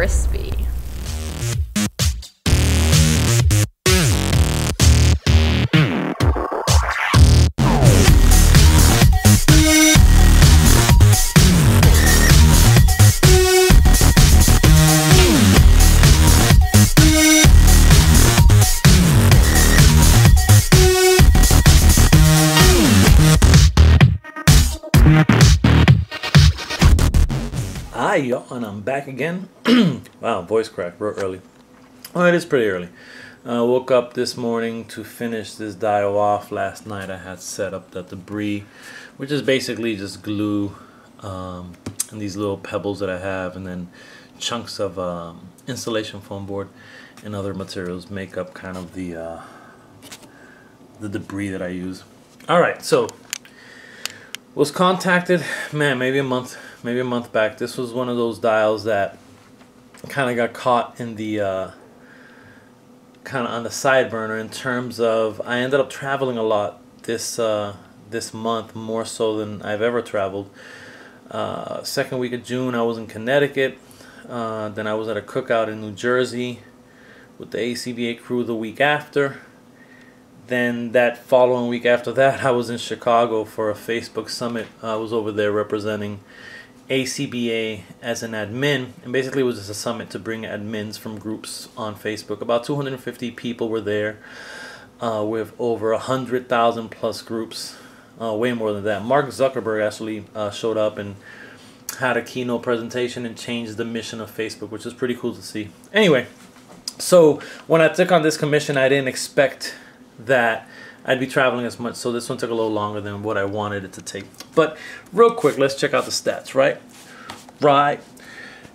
crispy. Hi y'all, and I'm back again. Wow, voice crack real early. Well, it is pretty early. Woke up this morning to finish this dial off. Last night I had set up the debris, which is basically just glue and these little pebbles that I have, and then chunks of insulation foam board and other materials make up kind of the debris that I use. Alright, so was contacted, man, maybe a month back. This was one of those dials that kind of got caught in the kind of on the side burner in terms of I ended up traveling a lot this month, more so than I've ever traveled. Second week of June I was in Connecticut, then I was at a cookout in New Jersey with the ACBA crew the week after. Then that following week after that I was in Chicago for a Facebook summit. I was over there representing ACBA as an admin, and basically it was just a summit to bring admins from groups on Facebook. About 250 people were there, with over 100,000 plus groups, way more than that. Mark Zuckerberg actually showed up and had a keynote presentation and changed the mission of Facebook, which is pretty cool to see. Anyway, so when I took on this commission, I didn't expect that I'd be traveling as much, so this one took a little longer than what I wanted it to take. But real quick, let's check out the stats, right?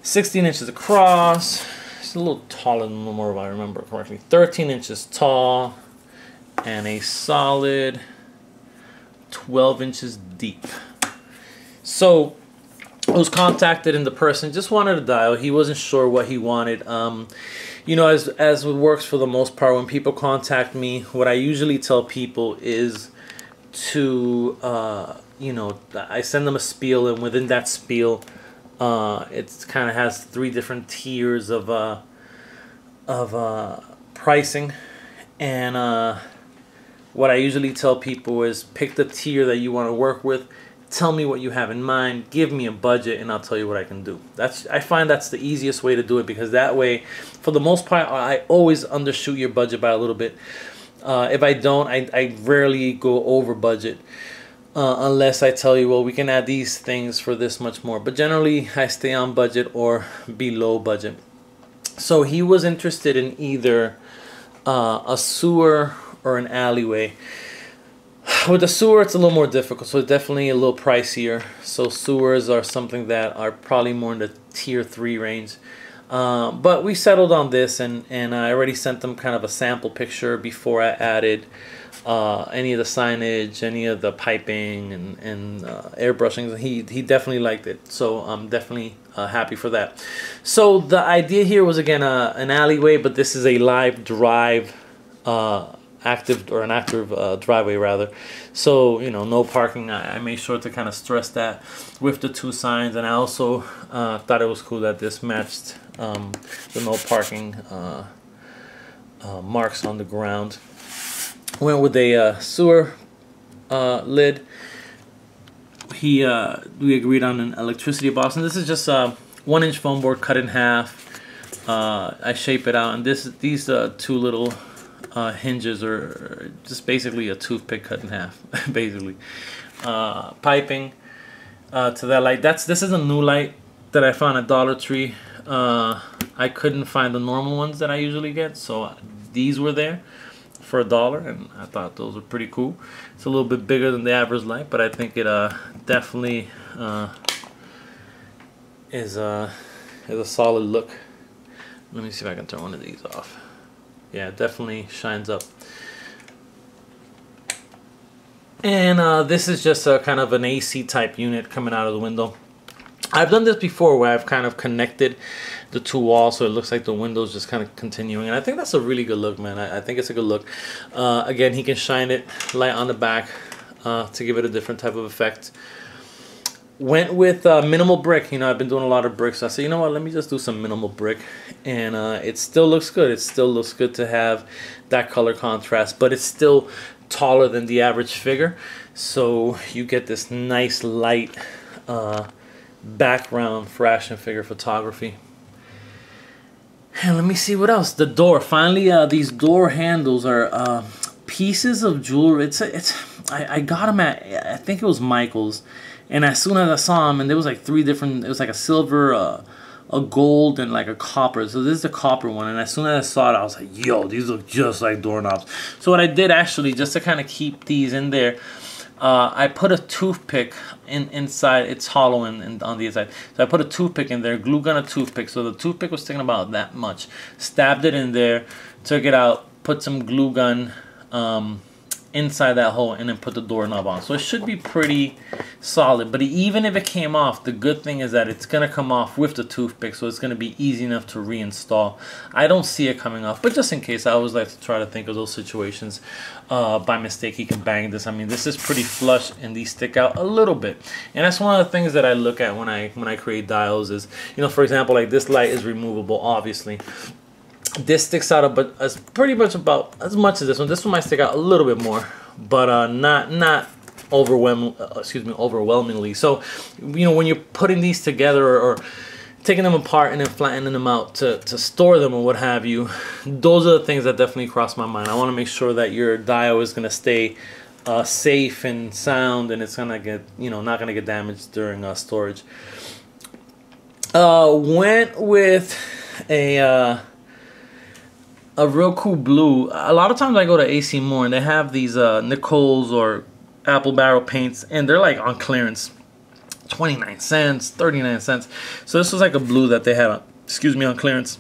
16 inches across. It's a little taller than normal if I remember correctly. 13 inches tall and a solid 12 inches deep. So I was contacted, and the person just wanted a dial. He wasn't sure what he wanted. You know, as it works for the most part, when people contact me, what I usually tell people is to, you know, I send them a spiel, and within that spiel, it kind of has 3 different tiers of pricing. And what I usually tell people is pick the tier that you want to work with. Tell me what you have in mind, give me a budget, and I'll tell you what I can do. I find that's the easiest way to do it, because that way, for the most part, I always undershoot your budget by a little bit. If I don't, I rarely go over budget, unless I tell you, well, we can add these things for this much more. But generally, I stay on budget or below budget. So he was interested in either a sewer or an alleyway. With the sewer, it's a little more difficult, so it's definitely a little pricier. So sewers are something that are probably more in the tier 3 range. But we settled on this, and I already sent them kind of a sample picture before I added any of the signage, any of the piping and airbrushing. He definitely liked it, so I'm definitely happy for that. So the idea here was, again, an alleyway, but this is a live drive active driveway rather. So, you know, no parking. I made sure to kind of stress that with the 2 signs, and I also thought it was cool that this matched the no parking marks on the ground. Went with a sewer lid. We agreed on an electricity box, and this is just 1-inch foam board cut in half. I shape it out, and these 2 little hinges are just basically a toothpick cut in half, basically. Piping to that light. This is a new light that I found at Dollar Tree. I couldn't find the normal ones that I usually get, so these were there for $1, and I thought those were pretty cool. It's a little bit bigger than the average light, but I think it definitely is a solid look. Let me see if I can turn one of these off. Yeah, it definitely shines up. And this is just a kind of an AC type unit coming out of the window. I've done this before where I've kind of connected the 2 walls so it looks like the window's just kind of continuing, and I think that's a really good look, man. I think it's a good look. Again, he can shine it light on the back to give it a different type of effect. Went with minimal brick. You know, I've been doing a lot of bricks. So I said, you know what, let me just do some minimal brick. And it still looks good. It still looks good to have that color contrast, but it's still taller than the average figure. So you get this nice light background for action figure photography. And let me see what else. The door. Finally, these door handles are pieces of jewelry. I got them at, I think it was Michael's. And as soon as I saw them, and there was like 3 different, it was like a silver, a gold, and like a copper. So this is the copper one. And as soon as I saw it, I was like, yo, these look just like doorknobs. So what I did actually, just to kind of keep these in there, I put a toothpick inside. It's hollow on the inside. So I put a toothpick in there, glue gun a toothpick. So the toothpick was sticking about that much. Stabbed it in there, took it out, put some glue gun inside that hole, and then put the doorknob on. So it should be pretty solid. But even if it came off, the good thing is that it's going to come off with the toothpick, so it's going to be easy enough to reinstall. I don't see it coming off, but just in case, I always like to try to think of those situations. By mistake, you can bang this. I mean, this is pretty flush, and these stick out a little bit. And that's one of the things that I look at when I create dials is, you know, for example, like this light is removable, obviously. This sticks out pretty much about as much as this one. This one might stick out a little bit more, but not overwhelmingly. So, you know, when you're putting these together or taking them apart and then flattening them out to store them or what have you, those are the things that definitely cross my mind. I want to make sure that your dial is going to stay safe and sound, and it's going to get, you know, not going to get damaged during storage. Went with a real cool blue. A lot of times I go to AC Moore and they have these Nichols or Apple Barrel paints, and they're like on clearance, 29 cents, 39 cents. So this was like a blue that they had, on clearance,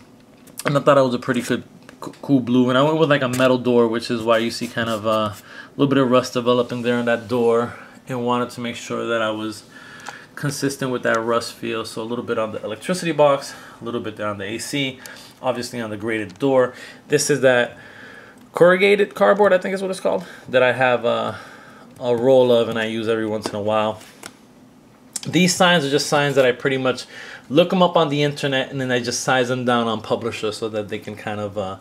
and I thought it was a pretty good, cool blue. And I went with like a metal door, which is why you see kind of a little bit of rust developing there on that door, and wanted to make sure that I was consistent with that rust feel. So a little bit on the electricity box, a little bit there on the AC, obviously on the graded door. This is that corrugated cardboard, I think is what it's called, that I have a roll of and I use every once in a while. These signs are just signs that I pretty much look them up on the internet, and then I just size them down on Publisher so that they can kind of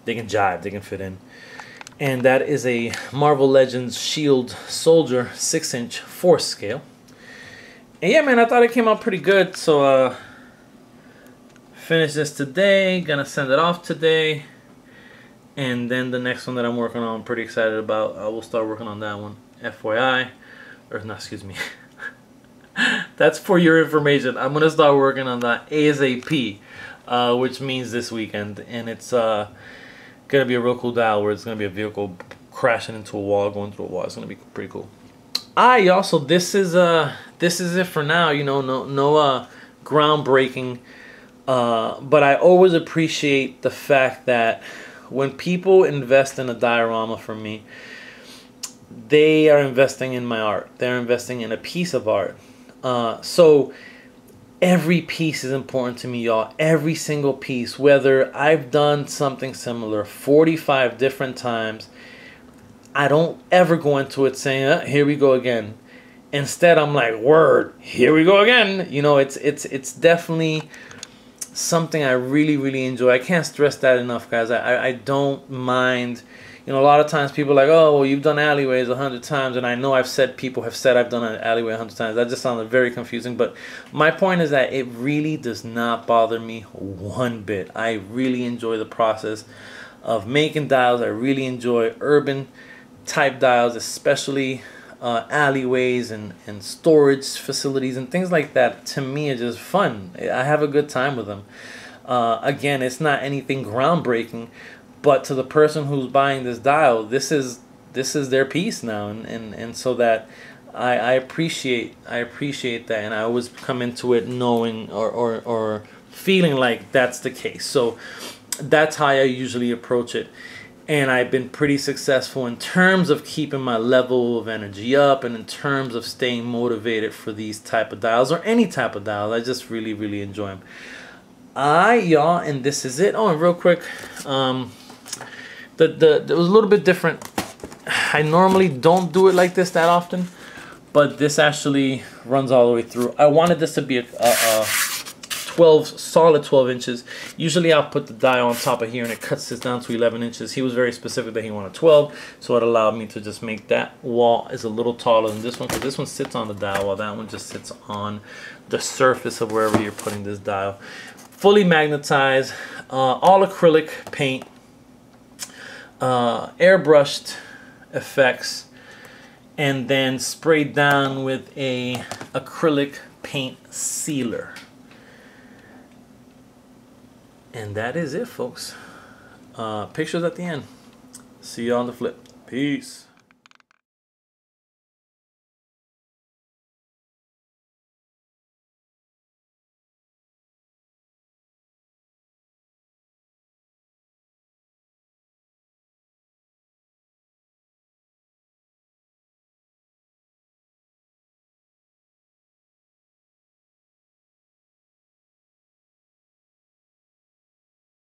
they can jive, they can fit in. And that is a Marvel Legends Shield Soldier 6-inch force scale. And yeah, man, I thought it came out pretty good. So finish this today, gonna send it off today, and then the next one that I'm working on, I'm pretty excited about. I will start working on that one, FYI, or no, excuse me. That's for your information. I'm gonna start working on that ASAP, which means this weekend, and it's gonna be a real cool dial where it's gonna be a vehicle crashing into a wall, going through a wall. It's gonna be pretty cool. Y'all, so this is it for now. You know, no groundbreaking. But I always appreciate the fact that when people invest in a diorama from me, they are investing in my art. They're investing in a piece of art. So every piece is important to me, y'all. Every single piece, whether I've done something similar 45 different times, I don't ever go into it saying, here we go again. Instead, I'm like, word, here we go again. You know, it's definitely something I really enjoy. I can't stress that enough, guys. I don't mind. You know, a lot of times people are like, oh, well, you've done alleyways 100 times, and I know people have said I've done an alleyway 100 times. That just sounded very confusing, but my point is that it really does not bother me one bit. I really enjoy the process of making dials. I really enjoy urban type dials, especially alleyways and storage facilities and things like that. To me, it's just fun. I have a good time with them. Again, it's not anything groundbreaking, but to the person who's buying this dial, this is their piece now, and so that I appreciate that, and I always come into it knowing or feeling like that's the case. So that's how I usually approach it. And I've been pretty successful in terms of keeping my level of energy up, and in terms of staying motivated for these type of dials, or any type of dial. I just really enjoy them. Y'all, and this is it. Oh, and real quick, it was a little bit different. I normally don't do it like this that often, but this actually runs all the way through. I wanted this to be a 12 solid 12 inches. Usually I'll put the dial on top of here and it cuts this down to 11 inches. He was very specific that he wanted 12, so it allowed me to just make that wall is a little taller than this one, because this one sits on the dial while that one just sits on the surface of wherever you're putting this dial. Fully magnetized, all acrylic paint, airbrushed effects, and then sprayed down with a acrylic paint sealer. And that is it, folks. Pictures at the end. See you on the flip. Peace.